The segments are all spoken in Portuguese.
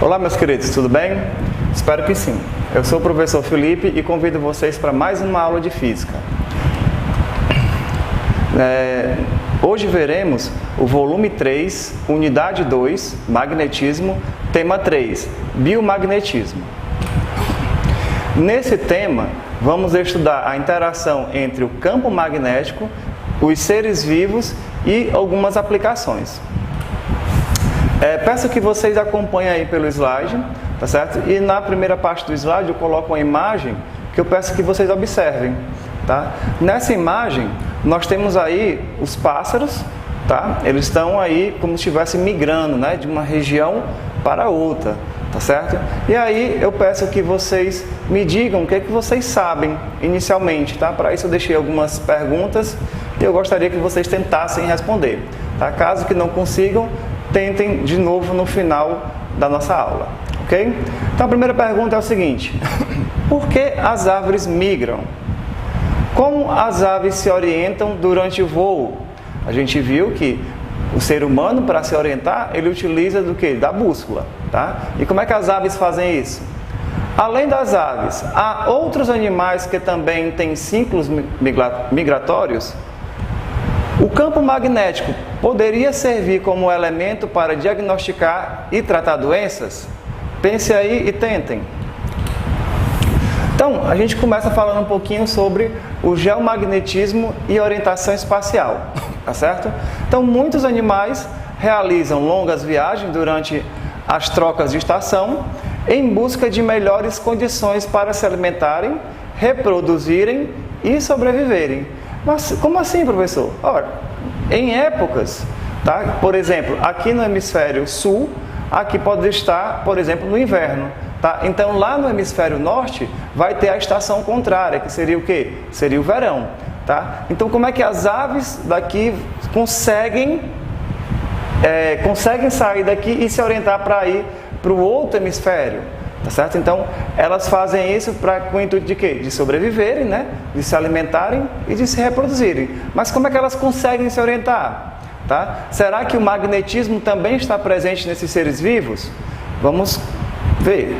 Olá, meus queridos, tudo bem? Espero que sim. Eu sou o professor Felipe e convido vocês para mais uma aula de Física. Hoje veremos o volume 3, unidade 2, magnetismo, tema 3, biomagnetismo. Nesse tema, vamos estudar a interação entre o campo magnético, os seres vivos e algumas aplicações. Peço que vocês acompanhem aí pelo slide, tá certo? E na primeira parte do slide eu coloco uma imagem que eu peço que vocês observem, tá? Nessa imagem, nós temos aí os pássaros, tá? Eles estão aí como se estivessem migrando, né? De uma região para outra, tá certo? E aí eu peço que vocês me digam o que é que vocês sabem inicialmente, tá? Para isso eu deixei algumas perguntas e eu gostaria que vocês tentassem responder, tá? Caso que não consigam, tentem de novo no final da nossa aula, ok? Então a primeira pergunta é o seguinte: por que as árvores migram? Como as aves se orientam durante o voo? A gente viu que o ser humano, para se orientar, ele utiliza do quê? Da bússola, tá? E como é que as aves fazem isso? Além das aves, há outros animais que também têm ciclos migratórios? O campo magnético poderia servir como elemento para diagnosticar e tratar doenças? Pense aí e tentem. Então, a gente começa falando um pouquinho sobre o geomagnetismo e orientação espacial, tá certo? Então, muitos animais realizam longas viagens durante as trocas de estação em busca de melhores condições para se alimentarem, reproduzirem e sobreviverem. Mas como assim, professor? Ora, em épocas, tá? Por exemplo, aqui no hemisfério sul, aqui pode estar, por exemplo, no inverno, tá? Então lá no hemisfério norte vai ter a estação contrária, que seria o quê? Seria o verão, tá? Então como é que as aves daqui conseguem sair daqui e se orientar para ir para o outro hemisfério? Tá certo? Então, elas fazem isso com o intuito de quê? De sobreviverem, né? De se alimentarem e de se reproduzirem. Mas como é que elas conseguem se orientar? Tá? Será que o magnetismo também está presente nesses seres vivos? Vamos ver,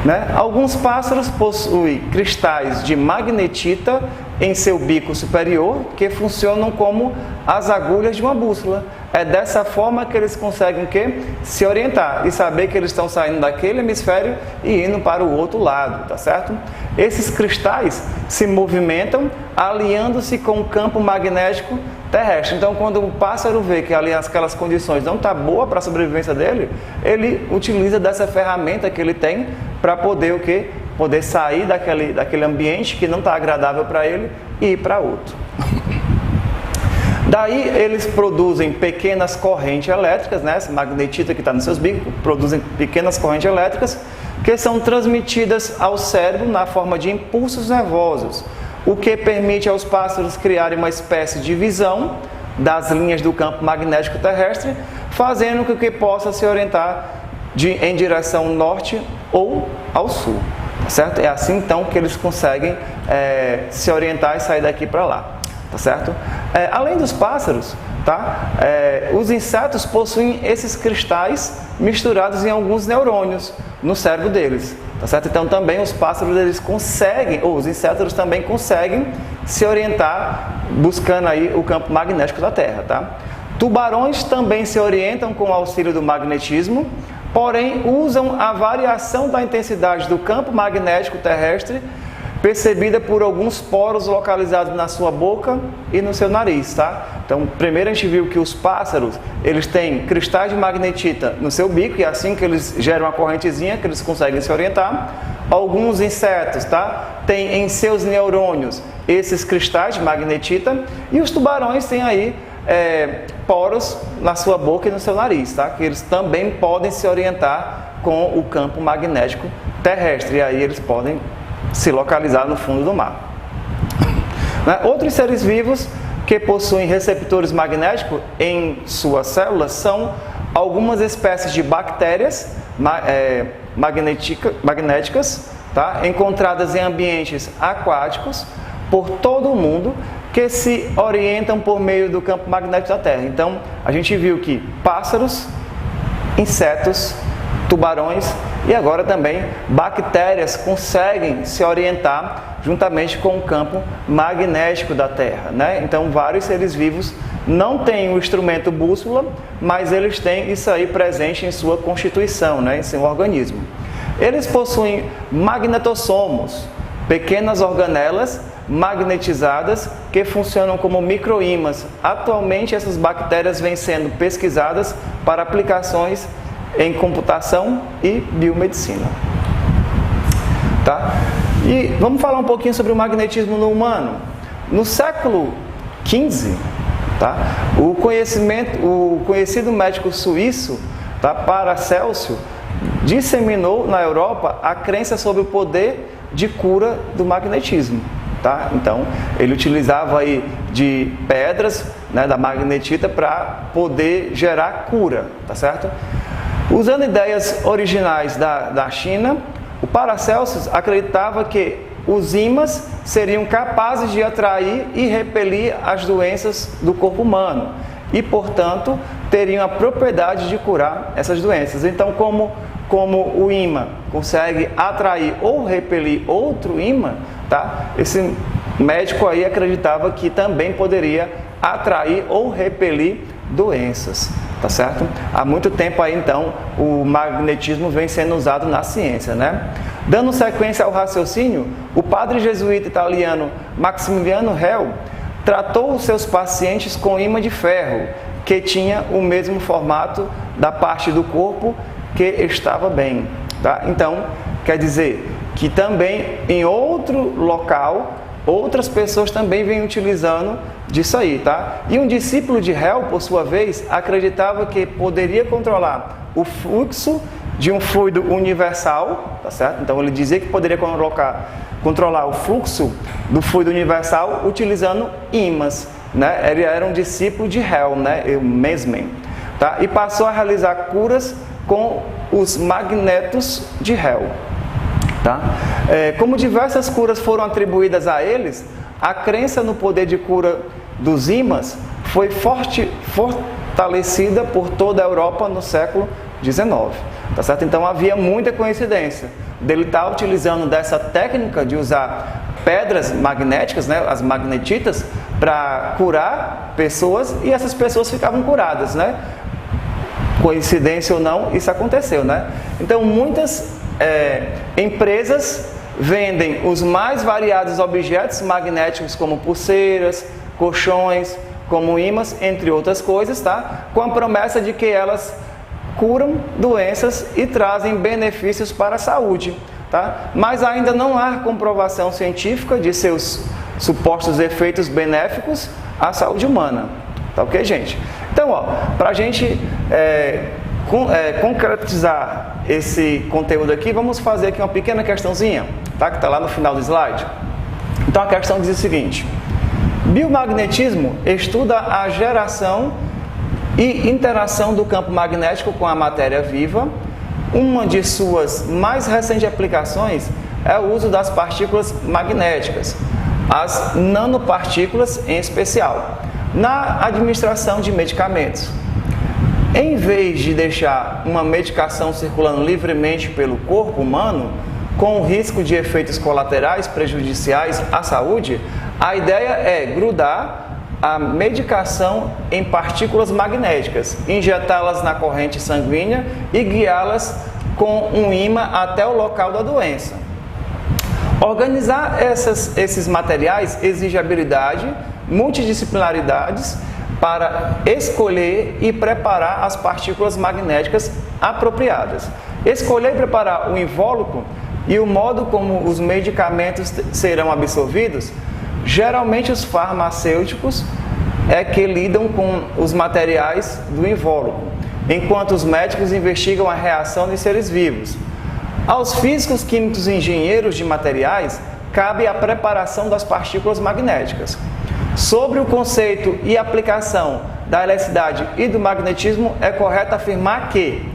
né? Alguns pássaros possuem cristais de magnetita em seu bico superior que funcionam como as agulhas de uma bússola. É dessa forma que eles conseguem o quê? Se orientar e saber que eles estão saindo daquele hemisfério e indo para o outro lado, tá certo? Esses cristais se movimentam alinhando-se com o campo magnético terrestre. Então, quando o pássaro vê que ali aquelas condições não estão boas para a sobrevivência dele, ele utiliza dessa ferramenta que ele tem para poder o quê? Poder sair daquele ambiente que não está agradável para ele e ir para outro. Daí eles produzem pequenas correntes elétricas, né? Essa magnetita que está nos seus bicos, produzem pequenas correntes elétricas que são transmitidas ao cérebro na forma de impulsos nervosos, o que permite aos pássaros criarem uma espécie de visão das linhas do campo magnético terrestre, fazendo com que possa se orientar em direção norte ou ao sul, tá certo? É assim então que eles conseguem se orientar e sair daqui para lá. Tá certo? Além dos pássaros, tá? Os insetos possuem esses cristais misturados em alguns neurônios no cérebro deles, tá certo? Então também os pássaros eles conseguem, ou os insetos também conseguem se orientar buscando aí o campo magnético da Terra, tá? Tubarões também se orientam com o auxílio do magnetismo, porém usam a variação da intensidade do campo magnético terrestre percebida por alguns poros localizados na sua boca e no seu nariz, tá? Então, primeiro a gente viu que os pássaros, eles têm cristais de magnetita no seu bico, e é assim que eles geram uma correntezinha que eles conseguem se orientar. Alguns insetos, tá? Têm em seus neurônios esses cristais de magnetita, e os tubarões têm aí poros na sua boca e no seu nariz, tá? Que eles também podem se orientar com o campo magnético terrestre, e aí eles podem se localizar no fundo do mar. Outros seres vivos que possuem receptores magnéticos em suas células são algumas espécies de bactérias magnéticas, tá? Encontradas em ambientes aquáticos por todo o mundo, que se orientam por meio do campo magnético da Terra. Então, a gente viu que pássaros, insetos, tubarões e agora também bactérias conseguem se orientar juntamente com o campo magnético da Terra, né? Então vários seres vivos não têm o instrumento bússola, mas eles têm isso aí presente em sua constituição, né? Em seu organismo. Eles possuem magnetossomos, pequenas organelas magnetizadas que funcionam como microímãs. Atualmente essas bactérias vêm sendo pesquisadas para aplicações em computação e biomedicina. Tá? E vamos falar um pouquinho sobre o magnetismo no humano. No século XV, tá? O conhecido médico suíço, tá? Paracelsio, disseminou na Europa a crença sobre o poder de cura do magnetismo. Tá? Então, ele utilizava aí de pedras, né, da magnetita para poder gerar cura, tá certo? Usando ideias originais da China, o Paracelsus acreditava que os ímãs seriam capazes de atrair e repelir as doenças do corpo humano e, portanto, teriam a propriedade de curar essas doenças. Então, como o ímã consegue atrair ou repelir outro ímã, tá? Esse médico aí acreditava que também poderia atrair ou repelir doenças, tá certo? Há muito tempo aí, então, o magnetismo vem sendo usado na ciência, né? Dando sequência ao raciocínio, o padre jesuíta italiano Maximiliano Hell tratou os seus pacientes com ímã de ferro, que tinha o mesmo formato da parte do corpo que estava bem, tá? Então, quer dizer que também em outro local, outras pessoas também vêm utilizando disso aí, tá? E um discípulo de Hell, por sua vez, acreditava que poderia controlar o fluxo de um fluido universal, tá certo? Então ele dizia que poderia controlar o fluxo do fluido universal utilizando ímãs, né? Ele era um discípulo de Hell, né? Mesmer, tá? E passou a realizar curas com os magnetos de Hell. Tá? Como diversas curas foram atribuídas a eles, a crença no poder de cura dos ímãs foi fortalecida por toda a Europa no século XIX. Tá certo? Então havia muita coincidência dele estar utilizando dessa técnica de usar pedras magnéticas, né, as magnetitas, para curar pessoas e essas pessoas ficavam curadas, né? Coincidência ou não, isso aconteceu, né? Então muitas empresas vendem os mais variados objetos magnéticos como pulseiras, colchões, como ímãs, entre outras coisas, tá? Com a promessa de que elas curam doenças e trazem benefícios para a saúde, tá? Mas ainda não há comprovação científica de seus supostos efeitos benéficos à saúde humana, tá ok, gente? Então, ó, para a gente concretizar esse conteúdo aqui, vamos fazer aqui uma pequena questãozinha, tá? Que está lá no final do slide. Então a questão diz o seguinte: biomagnetismo estuda a geração e interação do campo magnético com a matéria viva. Uma de suas mais recentes aplicações é o uso das partículas magnéticas, as nanopartículas em especial, na administração de medicamentos. Em vez de deixar uma medicação circulando livremente pelo corpo humano, com o risco de efeitos colaterais prejudiciais à saúde, a ideia é grudar a medicação em partículas magnéticas, injetá-las na corrente sanguínea e guiá-las com um ímã até o local da doença. Organizar esses materiais exige habilidade, multidisciplinaridades para escolher e preparar as partículas magnéticas apropriadas. Escolher e preparar o invólucro e o modo como os medicamentos serão absorvidos, geralmente os farmacêuticos é que lidam com os materiais do invólucro, enquanto os médicos investigam a reação de seres vivos. Aos físicos, químicos e engenheiros de materiais, cabe a preparação das partículas magnéticas. Sobre o conceito e aplicação da eletricidade e do magnetismo, é correto afirmar que...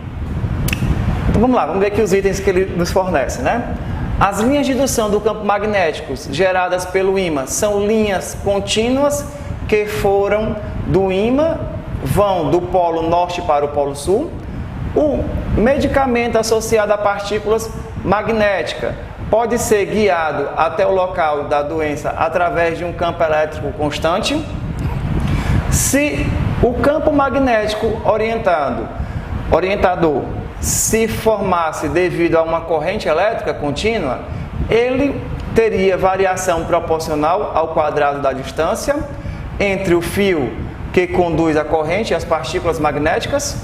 Então vamos lá, vamos ver aqui os itens que ele nos fornece, né? As linhas de indução do campo magnético geradas pelo ímã são linhas contínuas que foram do ímã, vão do polo norte para o polo sul. O medicamento associado a partículas magnéticas pode ser guiado até o local da doença através de um campo elétrico constante. Se o campo magnético orientador se formasse devido a uma corrente elétrica contínua, ele teria variação proporcional ao quadrado da distância entre o fio que conduz a corrente e as partículas magnéticas.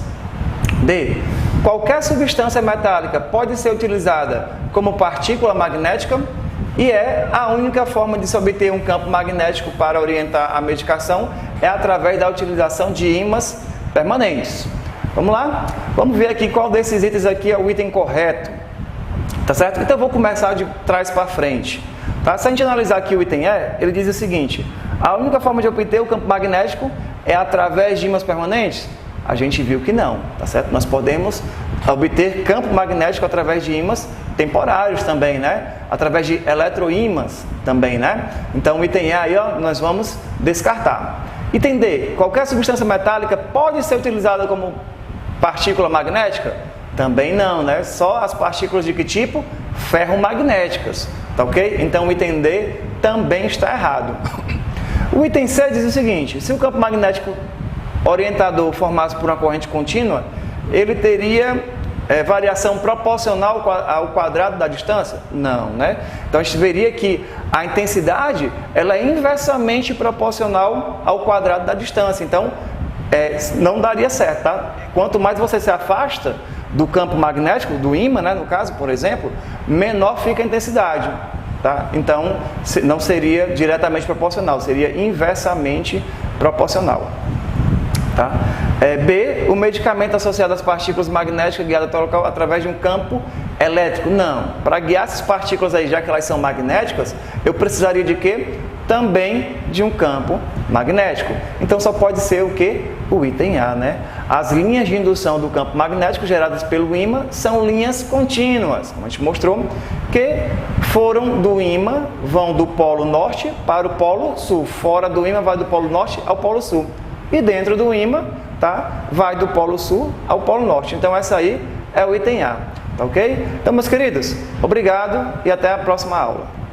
D. Qualquer substância metálica pode ser utilizada como partícula magnética e é a única forma de se obter um campo magnético para orientar a medicação é através da utilização de ímãs permanentes. Vamos lá? Vamos ver aqui qual desses itens aqui é o item correto. Tá certo? Então eu vou começar de trás para frente. Tá? Se a gente analisar aqui o item E, ele diz o seguinte: a única forma de obter o campo magnético é através de ímãs permanentes? A gente viu que não, tá certo? Nós podemos obter campo magnético através de ímãs temporários também, né? Através de eletroímãs também, né? Então o item E aí, ó, nós vamos descartar. Item D, qualquer substância metálica pode ser utilizada como partícula magnética? Também não, né? Só as partículas de que tipo? Ferromagnéticas, tá ok? Então o item D também está errado. O item C diz o seguinte: se o campo magnético orientador formasse por uma corrente contínua, ele teria variação proporcional ao quadrado da distância? Não, né? Então a gente veria que a intensidade ela é inversamente proporcional ao quadrado da distância. Então não daria certo, tá? Quanto mais você se afasta do campo magnético, do ímã, né, no caso, por exemplo, menor fica a intensidade. Tá? Então não seria diretamente proporcional, seria inversamente proporcional. Tá? B, o medicamento associado às partículas magnéticas guiado até o local através de um campo elétrico? Não. Para guiar essas partículas aí, já que elas são magnéticas, eu precisaria de quê? Também de um campo magnético. Então só pode ser o quê? O item A, né? As linhas de indução do campo magnético geradas pelo ímã são linhas contínuas, como a gente mostrou, que foram do ímã, vão do polo norte para o polo sul. Fora do ímã vai do polo norte ao polo sul. E dentro do ímã, tá, vai do polo sul ao polo norte. Então essa aí é o item A, tá ok? Então, meus queridos, obrigado e até a próxima aula.